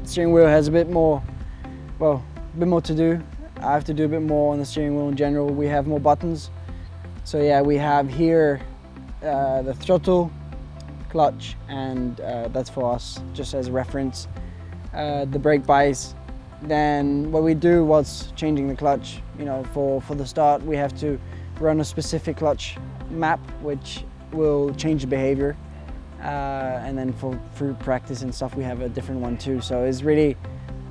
steering wheel has a bit more, well, a bit more to do. I have to do a bit more on the steering wheel in general. We have more buttons. So yeah, we have here the throttle, clutch, and that's for us, just as a reference. The brake bias. Then what we do was changing the clutch. You know, for the start, we have to run a specific clutch map, which will change the behavior. And then through practice and stuff, we have a different one too. So it's really,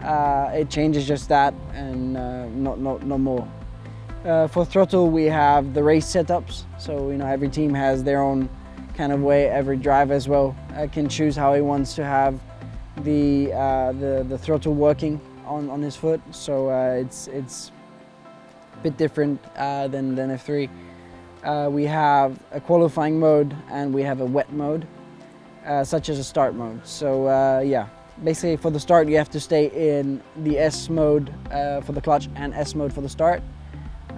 it changes just that, and not more. For throttle, we have the race setups. So you know, every team has their own kind of way. Every driver as well can choose how he wants to have the throttle working on his foot. So it's a bit different than F3. We have a qualifying mode and we have a wet mode, such as a start mode. So yeah, basically for the start you have to stay in the S mode for the clutch and S mode for the start.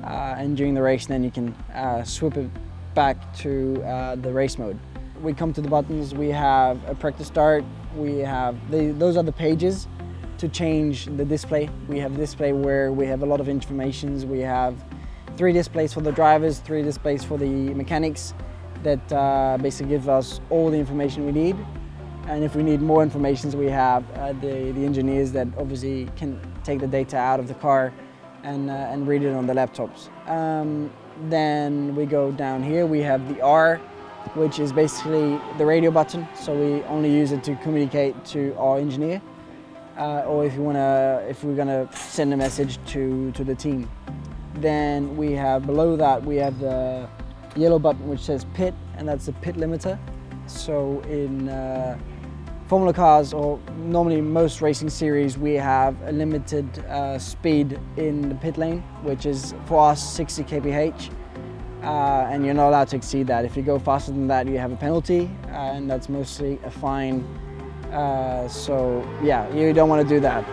And during the race then you can swap it back to the race mode. We come to the buttons. We have a practice start. We have those are the pages to change the display. We have a display where we have a lot of information. We have 3 displays for the drivers, 3 displays for the mechanics that basically give us all the information we need. And if we need more information, we have the engineers that obviously can take the data out of the car and read it on the laptops. Then we go down here, we have the R, which is basically the radio button. So we only use it to communicate to our engineer, or if we're gonna send a message to the team. Then we have below that, we have the yellow button which says pit, and that's the pit limiter. So in Formula cars, or normally most racing series, we have a limited speed in the pit lane, which is for us 60 kph, and you're not allowed to exceed that. If you go faster than that, you have a penalty, and that's mostly a fine. So yeah, you don't want to do that.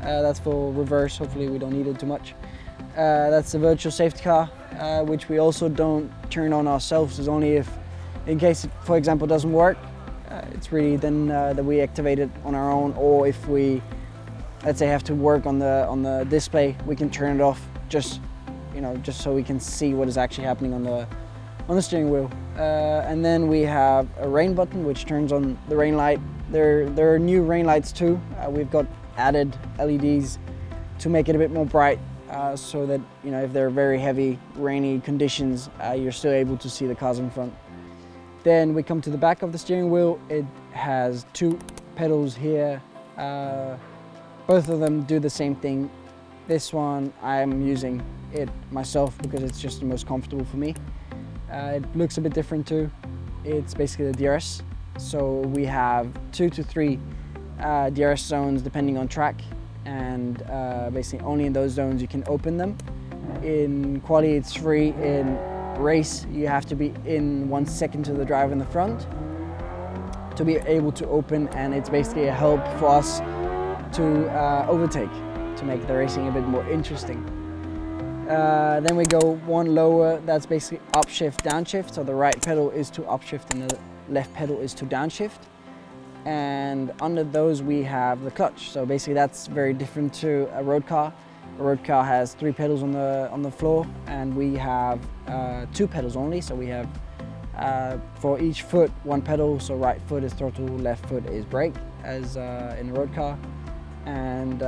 That's for reverse. Hopefully we don't need it too much. That's the virtual safety car, which we also don't turn on ourselves. It's only if, in case it, for example, doesn't work. It's really then that we activate it on our own, or if we, let's say, have to work on the display, we can turn it off, just so we can see what is actually happening on the steering wheel. And then we have a rain button, which turns on the rain light. There are new rain lights too. We've got added LEDs to make it a bit more bright, so that if there are very heavy rainy conditions, you're still able to see the cars in front. Then we come to the back of the steering wheel. It has 2 pedals here. Both of them do the same thing. This one I'm using it myself because it's just the most comfortable for me. It looks a bit different too. It's basically the DRS. So we have 2 to 3 DRS zones depending on track, and basically only in those zones you can open them. In quali it's free. In race you have to be in 1 second to the driver in the front to be able to open, and it's basically a help for us to overtake, to make the racing a bit more interesting. Then we go one lower. That's basically upshift, downshift. So the right pedal is to upshift and the left pedal is to downshift. And under those we have the clutch. So basically that's very different to a road car. A road car has 3 pedals on the floor, and we have 2 pedals only. So we have for each foot 1 pedal. So right foot is throttle, left foot is brake, as in a road car. And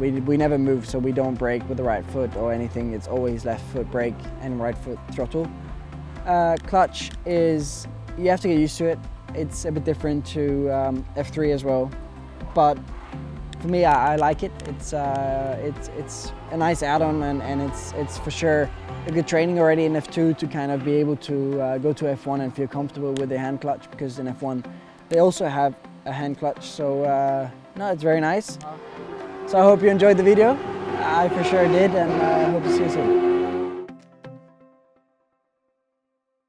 we never move, so we don't brake with the right foot or anything. It's always left foot brake and right foot throttle. Clutch is, you have to get used to it. It's a bit different to F3 as well, but for me, I like it. It's a nice add-on, and it's for sure a good training already in F2 to kind of be able to go to F1 and feel comfortable with the hand clutch, because in F1 they also have a hand clutch. So no, it's very nice. So I hope you enjoyed the video. I for sure did, and I hope to see you soon.